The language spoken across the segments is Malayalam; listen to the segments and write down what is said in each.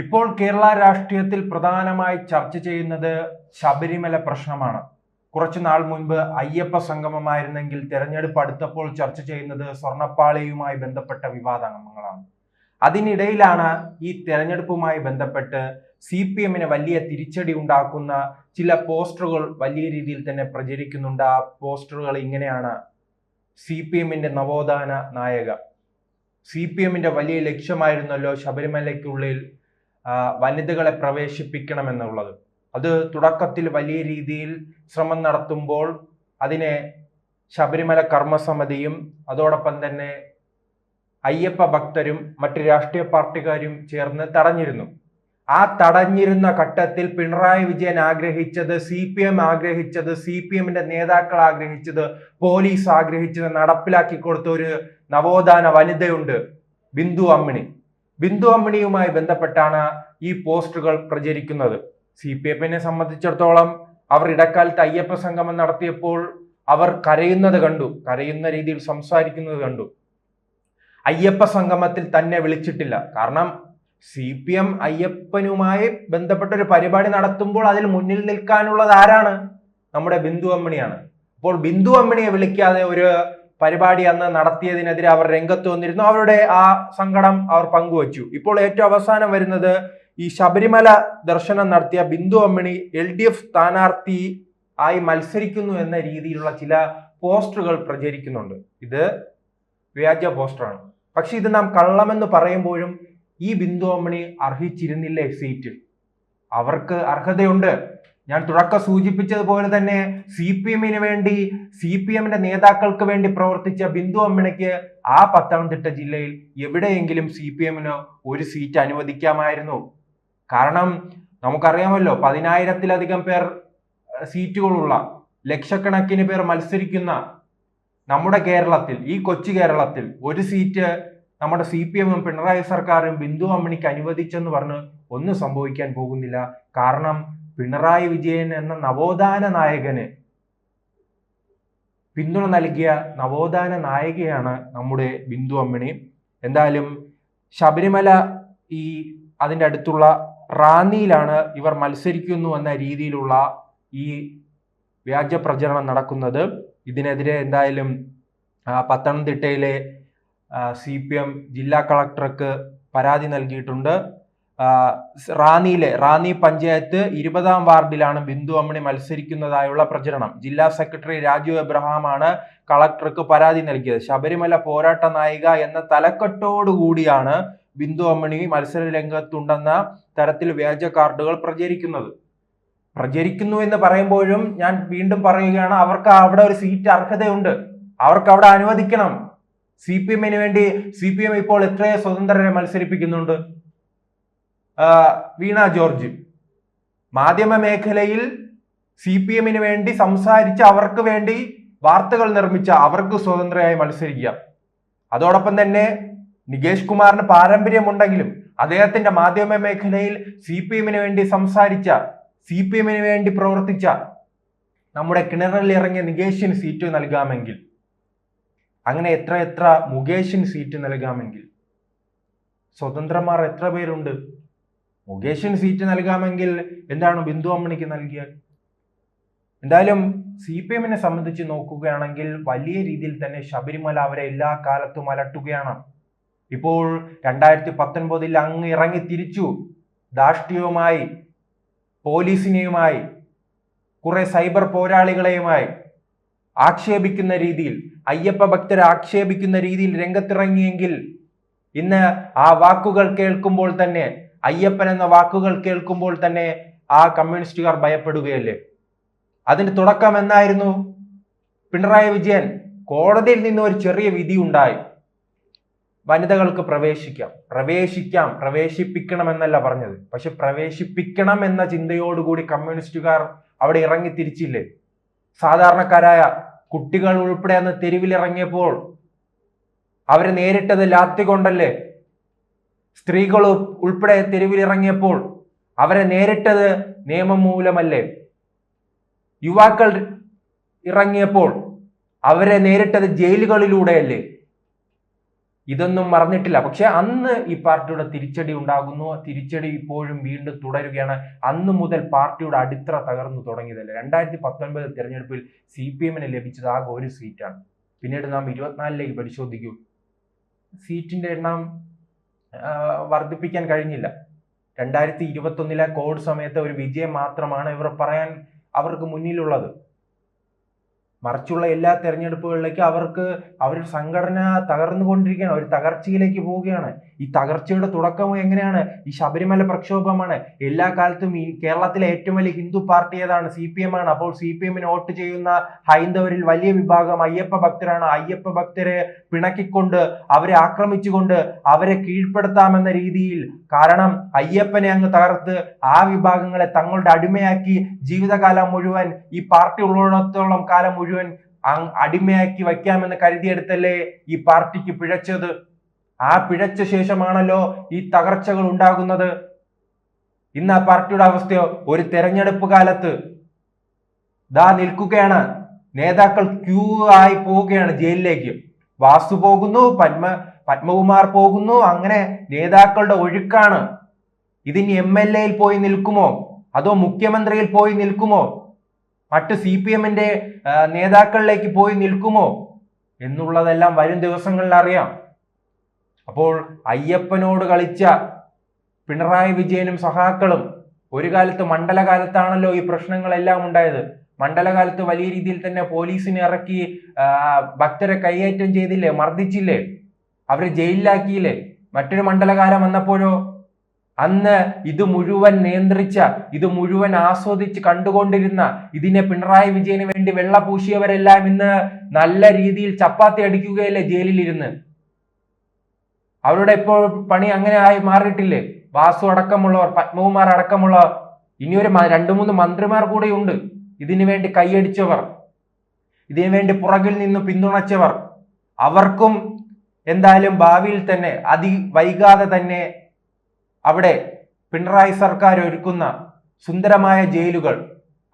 ഇപ്പോൾ കേരള രാഷ്ട്രീയത്തിൽ പ്രധാനമായി ചർച്ച ചെയ്യുന്നത് ശബരിമല പ്രശ്നമാണ്. കുറച്ചു നാൾ മുൻപ് അയ്യപ്പ സംഗമമായിരുന്നെങ്കിൽ തെരഞ്ഞെടുപ്പ് അടുത്തപ്പോൾ ചർച്ച ചെയ്യുന്നത് സ്വർണ്ണപ്പാളിയുമായി ബന്ധപ്പെട്ട വിവാദങ്ങളാണ്. അതിനിടയിലാണ് ഈ തെരഞ്ഞെടുപ്പുമായി ബന്ധപ്പെട്ട് CPM-ന് വലിയ തിരിച്ചടി ഉണ്ടാക്കുന്ന ചില പോസ്റ്ററുകൾ വലിയ രീതിയിൽ തന്നെ പ്രചരിക്കുന്നുണ്ട്. ആ പോസ്റ്ററുകൾ ഇങ്ങനെയാണ്: CPM-ന്റെ നവോത്ഥാന നായക. CPM-ന്റെ വലിയ ലക്ഷ്യമായിരുന്നല്ലോ ശബരിമലയ്ക്കുള്ളിൽ വനിതകളെ പ്രവേശിപ്പിക്കണമെന്നുള്ളത്. അത് തുടക്കത്തിൽ വലിയ രീതിയിൽ ശ്രമം നടത്തുമ്പോൾ അതിനെ ശബരിമല കർമ്മസമിതിയും അതോടൊപ്പം തന്നെ അയ്യപ്പ ഭക്തരും മറ്റ് രാഷ്ട്രീയ പാർട്ടിക്കാരും ചേർന്ന് തടഞ്ഞിരുന്നു. ആ തടഞ്ഞിരുന്ന ഘട്ടത്തിൽ പിണറായി വിജയൻ ആഗ്രഹിച്ചത്, CPM ആഗ്രഹിച്ചത്, CPM-ന്റെ നേതാക്കൾ ആഗ്രഹിച്ചത്, പോലീസ് ആഗ്രഹിച്ചത് നടപ്പിലാക്കി കൊടുത്ത ഒരു നവോത്ഥാന വനിതയുണ്ട്, ബിന്ദു അമ്മിണി. ബിന്ദു അമ്മിണിയുമായി ബന്ധപ്പെട്ടാണ് ഈ പോസ്റ്ററുകൾ പ്രചരിക്കുന്നത്. CPM-നെ സംബന്ധിച്ചിടത്തോളം അവർ ഇടക്കാലത്ത് അയ്യപ്പ സംഗമം നടത്തിയപ്പോൾ അവർ കരയുന്നത് കണ്ടു, കരയുന്ന രീതിയിൽ സംസാരിക്കുന്നത് കണ്ടു. അയ്യപ്പ സംഗമത്തിൽ തന്നെ വിളിച്ചിട്ടില്ല. കാരണം CPM അയ്യപ്പനുമായി ബന്ധപ്പെട്ട ഒരു പരിപാടി നടത്തുമ്പോൾ അതിൽ മുന്നിൽ നിൽക്കാനുള്ളത് ആരാണ്? നമ്മുടെ ബിന്ദു അമ്മിണിയാണ്. അപ്പോൾ ബിന്ദു അമ്മിണിയെ വിളിക്കാതെ ഒരു പരിപാടി അന്ന് നടത്തിയതിനെതിരെ അവർ രംഗത്ത് വന്നിരുന്നു. അവരുടെ ആ സങ്കടം അവർ പങ്കുവച്ചു. ഇപ്പോൾ ഏറ്റവും അവസാനം വരുന്നത് ഈ ശബരിമല ദർശനം നടത്തിയ ബിന്ദു അമ്മിണി LDF സ്ഥാനാർത്ഥി ആയി മത്സരിക്കുന്നു എന്ന രീതിയിലുള്ള ചില പോസ്റ്ററുകൾ പ്രചരിക്കുന്നുണ്ട്. ഇത് വ്യാജ പോസ്റ്ററാണ്. പക്ഷെ ഇത് നാം കള്ളമെന്ന് പറയുമ്പോഴും ഈ ബിന്ദു അമ്മിണി അർഹിച്ചിരുന്നില്ലേ സീറ്റ്? അവർക്ക് അർഹതയുണ്ട്. ഞാൻ തുടക്കം സൂചിപ്പിച്ചതുപോലെ തന്നെ CPM-ന് വേണ്ടി, CPM-ന്റെ നേതാക്കൾക്ക് വേണ്ടി പ്രവർത്തിച്ച ബിന്ദു അമ്മിണിക്ക് ആ പത്തനംതിട്ട ജില്ലയിൽ എവിടെയെങ്കിലും CPM-ന് ഒരു സീറ്റ് അനുവദിക്കാമായിരുന്നു. കാരണം നമുക്കറിയാമല്ലോ, 10,000-ത്തിലധികം പേർ സീറ്റുകളുള്ള, ലക്ഷക്കണക്കിന് പേർ മത്സരിക്കുന്ന നമ്മുടെ കേരളത്തിൽ, ഈ കൊച്ചു കേരളത്തിൽ ഒരു സീറ്റ് നമ്മുടെ CPM-ഉം പിണറായി സർക്കാരും ബിന്ദു അമ്മിണിക്ക് അനുവദിച്ചെന്ന് പറഞ്ഞ് ഒന്നും സംഭവിക്കാൻ പോകുന്നില്ല. കാരണം പിണറായി വിജയൻ എന്ന നവോത്ഥാന നായകന് പിന്തുണ നൽകിയ നവോത്ഥാന നായികയാണ് നമ്മുടെ ബിന്ദു അമ്മിണി. എന്തായാലും ശബരിമല അതിൻ്റെ അടുത്തുള്ള റാന്നിയിലാണ് ഇവർ മത്സരിക്കുന്നു എന്ന രീതിയിലുള്ള ഈ വ്യാജ പ്രചരണം നടക്കുന്നത്. ഇതിനെതിരെ എന്തായാലും പത്തനംതിട്ടയിലെ CPM ജില്ലാ കളക്ടർക്ക് പരാതി നൽകിയിട്ടുണ്ട്. റാന്നി പഞ്ചായത്ത് 20-ാം വാർഡിലാണ് ബിന്ദു അമ്മിണി മത്സരിക്കുന്നതായുള്ള പ്രചരണം. ജില്ലാ സെക്രട്ടറി രാജു എബ്രഹാമാണ് കളക്ടർക്ക് പരാതി നൽകിയത്. ശബരിമല പോരാട്ട നായിക എന്ന തലക്കെട്ടോടുകൂടിയാണ് ബിന്ദു അമ്മിണി മത്സര രംഗത്തുണ്ടെന്ന തരത്തിൽ വ്യാജ കാർഡുകൾ പ്രചരിക്കുന്നു എന്ന് പറയുമ്പോഴും ഞാൻ വീണ്ടും പറയുകയാണ്, അവർക്ക് അവിടെ ഒരു സീറ്റ് അർഹതയുണ്ട്, അവർക്ക് അവിടെ അനുവദിക്കണം. CPM-ന് വേണ്ടി CPM ഇപ്പോൾ എത്രയോ സ്വതന്ത്രരെ മത്സരിപ്പിക്കുന്നുണ്ട്. വീണ ജോർജ് മാധ്യമ മേഖലയിൽ CPM-ന് വേണ്ടി സംസാരിച്ച് അവർക്ക് വേണ്ടി വാർത്തകൾ നിർമ്മിച്ച അവർക്ക് സ്വതന്ത്രയായി മത്സരിക്കാം. അതോടൊപ്പം തന്നെ നികേഷ് കുമാറിന് പാരമ്പര്യമുണ്ടെങ്കിലും അദ്ദേഹത്തിന്റെ മാധ്യമ മേഖലയിൽ CPM-ന് വേണ്ടി സംസാരിച്ച, CPM-ന് വേണ്ടി പ്രവർത്തിച്ച നമ്മുടെ കിണറിൽ ഇറങ്ങിയ നികേഷിന് സീറ്റ് നൽകാമെങ്കിൽ, അങ്ങനെ എത്ര മുകേഷിന് സീറ്റ് നൽകാമെങ്കിൽ, സ്വതന്ത്രന്മാർ എത്ര പേരുണ്ട്? മുകേഷിന് സീറ്റ് നൽകാമെങ്കിൽ എന്താണ് ബിന്ദു അമ്മിണിക്ക് നൽകിയാൽ? എന്തായാലും CPM-നെ സംബന്ധിച്ച് നോക്കുകയാണെങ്കിൽ വലിയ രീതിയിൽ തന്നെ ശബരിമല അവരെ എല്ലാ കാലത്തും അലട്ടുകയാണ്. ഇപ്പോൾ 2019 അങ്ങ് ഇറങ്ങി തിരിച്ചു. ധാർഷ്ട്യവുമായി, പോലീസിനെയുമായി, കുറെ സൈബർ പോരാളികളെയുമായി ആക്ഷേപിക്കുന്ന രീതിയിൽ, അയ്യപ്പ ഭക്തരെ ആക്ഷേപിക്കുന്ന രീതിയിൽ രംഗത്തിറങ്ങിയെങ്കിൽ ഇന്ന് ആ വാക്കുകൾ കേൾക്കുമ്പോൾ തന്നെ, അയ്യപ്പൻ എന്ന വാക്കുകൾ കേൾക്കുമ്പോൾ തന്നെ ആ കമ്മ്യൂണിസ്റ്റുകാർ ഭയപ്പെടുകയല്ലേ? അതിന് തുടക്കം എന്നായിരുന്നു? പിണറായി വിജയൻ കോടതിയിൽ നിന്ന് ഒരു ചെറിയ വിധി ഉണ്ടായി, വനിതകൾക്ക് പ്രവേശിപ്പിക്കണം എന്നല്ല പറഞ്ഞത്. പക്ഷെ പ്രവേശിപ്പിക്കണം എന്ന ചിന്തയോടുകൂടി കമ്മ്യൂണിസ്റ്റുകാർ അവിടെ ഇറങ്ങി തിരിച്ചില്ലേ? സാധാരണക്കാരായ കുട്ടികൾ ഉൾപ്പെടെ അന്ന് തെരുവിലിറങ്ങിയപ്പോൾ അവരെ നേരിട്ടത് ലാത്തി കൊണ്ടല്ലേ? സ്ത്രീകൾ ഉൾപ്പെടെ തെരുവിലിറങ്ങിയപ്പോൾ അവരെ നേരിട്ടത് നിയമം മൂലമല്ലേ? യുവാക്കൾ ഇറങ്ങിയപ്പോൾ അവരെ നേരിട്ടത് ജയിലുകളിലൂടെയല്ലേ? ഇതൊന്നും മറന്നിട്ടില്ല. പക്ഷെ അന്ന് ഈ പാർട്ടിയുടെ തിരിച്ചടി ഉണ്ടാകുന്നു. തിരിച്ചടി ഇപ്പോഴും വീണ്ടും തുടരുകയാണ്. അന്ന് മുതൽ പാർട്ടിയുടെ അടിത്തറ തകർന്നു തുടങ്ങിയതല്ല. 2019 തെരഞ്ഞെടുപ്പിൽ CPM ലഭിച്ചത് ആകെ ഒരു സീറ്റാണ്. പിന്നീട് നാം 24ലേക്ക് പരിശോധിക്കൂ, സീറ്റിന്റെ എണ്ണം വർദ്ധിപ്പിക്കാൻ കഴിഞ്ഞില്ല. 2021 കോവിഡ് സമയത്ത് ഒരു വിജയം മാത്രമാണ് ഇവർ പറയാൻ അവർക്ക് മുന്നിലുള്ളത്. മറിച്ചുള്ള എല്ലാ തെരഞ്ഞെടുപ്പുകളിലേക്ക് അവരുടെ സംഘടന തകർന്നുകൊണ്ടിരിക്കുകയാണ്, ഒരു തകർച്ചയിലേക്ക് പോവുകയാണ്. ഈ തകർച്ചയുടെ തുടക്കം എങ്ങനെയാണ്? ഈ ശബരിമല പ്രക്ഷോഭമാണ്. എല്ലാ കാലത്തും ഈ കേരളത്തിലെ ഏറ്റവും വലിയ ഹിന്ദു പാർട്ടി ഏതാണ്? CPM ആണ്. അപ്പോൾ CPM വോട്ട് ചെയ്യുന്ന ഹൈന്ദവരിൽ വലിയ വിഭാഗം അയ്യപ്പ ഭക്തരാണ്. അയ്യപ്പ ഭക്തരെ പിണക്കിക്കൊണ്ട്, അവരെ ആക്രമിച്ചുകൊണ്ട്, അവരെ കീഴ്പ്പെടുത്താമെന്ന രീതിയിൽ, കാരണം അയ്യപ്പനെ അങ്ങ് തകർത്ത് ആ വിഭാഗങ്ങളെ തങ്ങളുടെ അടിമയാക്കി ജീവിതകാലം മുഴുവൻ, ഈ പാർട്ടി ഉള്ളിടത്തോളം കാലം മുഴുവൻ അടിമയാക്കി വയ്ക്കാമെന്ന് കരുതിയെടുത്തല്ലേ ഈ പാർട്ടിക്ക് പിഴച്ചത്. ആ പിഴച്ച ശേഷമാണല്ലോ ഈ തകർച്ചകൾ ഉണ്ടാകുന്നത്. ഇന്ന് ആ പാർട്ടിയുടെ അവസ്ഥയോ? ഒരു തെരഞ്ഞെടുപ്പ് കാലത്ത് ദാ നിൽക്കുകയാണ്, നേതാക്കൾ ക്യൂ ആയി പോവുകയാണ് ജയിലിലേക്ക്. വാസു പോകുന്നു, പത്മകുമാർ പോകുന്നു, അങ്ങനെ നേതാക്കളുടെ ഒഴുക്കാണ്. ഇതിന് MLA യിൽ പോയി നിൽക്കുമോ, അതോ മുഖ്യമന്ത്രിയിൽ പോയി നിൽക്കുമോ, മറ്റ് CPM നേതാക്കളിലേക്ക് പോയി നിൽക്കുമോ എന്നുള്ളതെല്ലാം വരും ദിവസങ്ങളിൽ അറിയാം. അപ്പോൾ അയ്യപ്പനോട് കളിച്ച പിണറായി വിജയനും സഹാക്കളും ഒരു കാലത്ത്, മണ്ഡലകാലത്താണല്ലോ ഈ പ്രശ്നങ്ങളെല്ലാം ഉണ്ടായത്. മണ്ഡലകാലത്ത് വലിയ രീതിയിൽ തന്നെ പോലീസിനെ ഇറക്കി ഭക്തരെ കൈയേറ്റം ചെയ്തില്ലേ, മർദ്ദിച്ചില്ലേ, അവരെ ജയിലിലാക്കിയില്ലേ. മറ്റൊരു മണ്ഡലകാലം വന്നപ്പോഴോ അന്ന് ഇത് മുഴുവൻ നിയന്ത്രിച്ച, ഇത് മുഴുവൻ ആസ്വദിച്ച് കണ്ടുകൊണ്ടിരുന്ന, ഇതിനെ പിണറായി വിജയന് വേണ്ടി വെള്ള പൂശിയവരെല്ലാം ഇന്ന് നല്ല രീതിയിൽ ചപ്പാത്തി അടിക്കുകയല്ലേ ജയിലിലിരുന്ന്. അവരുടെ ഇപ്പോൾ പണി അങ്ങനെ ആയി മാറിയിട്ടില്ലേ? വാസു അടക്കമുള്ളവർ, പത്മകുമാർ അടക്കമുള്ളവർ, ഇനിയൊരു 2-3 മന്ത്രിമാർ കൂടെയുണ്ട് ഇതിനു വേണ്ടി കൈയടിച്ചവർ, ഇതിനു വേണ്ടി പുറകിൽ നിന്ന് പിന്തുണച്ചവർ. അവർക്കും എന്തായാലും ഭാവിയിൽ തന്നെ, വൈകാതെ തന്നെ അവിടെ പിണറായി സർക്കാർ ഒരുക്കുന്ന സുന്ദരമായ ജയിലുകൾ,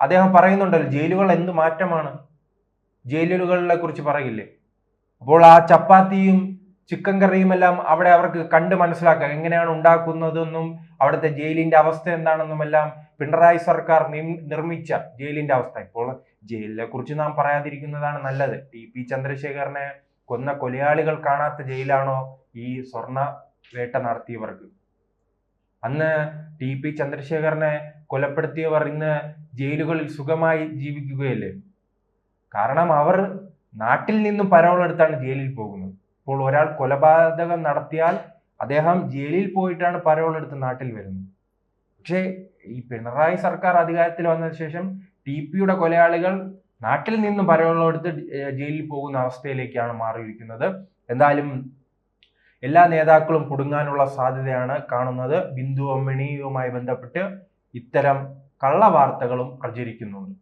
അദ്ദേഹം പറയുന്നുണ്ടല്ലോ, ജയിലുകൾ എന്ത് മാറ്റമാണ്, ജയിലുകളെ കുറിച്ച് പറയില്ലേ. അപ്പോൾ ആ ചപ്പാത്തിയും ചിക്കൻ കറിയും എല്ലാം അവിടെ അവർക്ക് കണ്ട് മനസ്സിലാക്കാം, എങ്ങനെയാണ് ഉണ്ടാക്കുന്നതെന്നും അവിടുത്തെ ജയിലിന്റെ അവസ്ഥ എന്താണെന്നും എല്ലാം പിണറായി സർക്കാർ നിർമ്മിച്ച ജയിലിന്റെ അവസ്ഥ. ഇപ്പോൾ ജയിലിനെ കുറിച്ച് നാം പറയാതിരിക്കുന്നതാണ് നല്ലത്. TP ചന്ദ്രശേഖരനെ കൊന്ന കൊലയാളികൾ കാണാത്ത ജയിലാണോ ഈ സ്വർണ്ണ വേട്ട നടത്തിയവർക്ക്? അന്ന് TP ചന്ദ്രശേഖരനെ കൊലപ്പെടുത്തിയവർ ഇന്ന് ജയിലുകളിൽ സുഖമായി ജീവിക്കുകയല്ലേ. കാരണം അവർ നാട്ടിൽ നിന്നും പരോളെടുത്താണ് ജയിലിൽ പോകുന്നത്. ഇപ്പോൾ ഒരാൾ കൊലപാതകം നടത്തിയാൽ അദ്ദേഹം ജയിലിൽ പോയിട്ടാണ് പരോളെടുത്ത് നാട്ടിൽ വരുന്നത്. പക്ഷേ ഈ പിണറായി സർക്കാർ അധികാരത്തിൽ വന്നതിന് ശേഷം TPയുടെ കൊലയാളികൾ നാട്ടിൽ നിന്നും പരോളെടുത്ത് ജയിലിൽ പോകുന്ന അവസ്ഥയിലേക്കാണ് മാറിയിരിക്കുന്നത്. എന്തായാലും എല്ലാ നേതാക്കളും കുടുങ്ങാനുള്ള സാധ്യതയാണ് കാണുന്നത്. ബിന്ദു അമ്മിണിയുമായി ബന്ധപ്പെട്ട് ഇത്തരം കള്ളവാർത്തകളും പ്രചരിക്കുന്നുണ്ട്.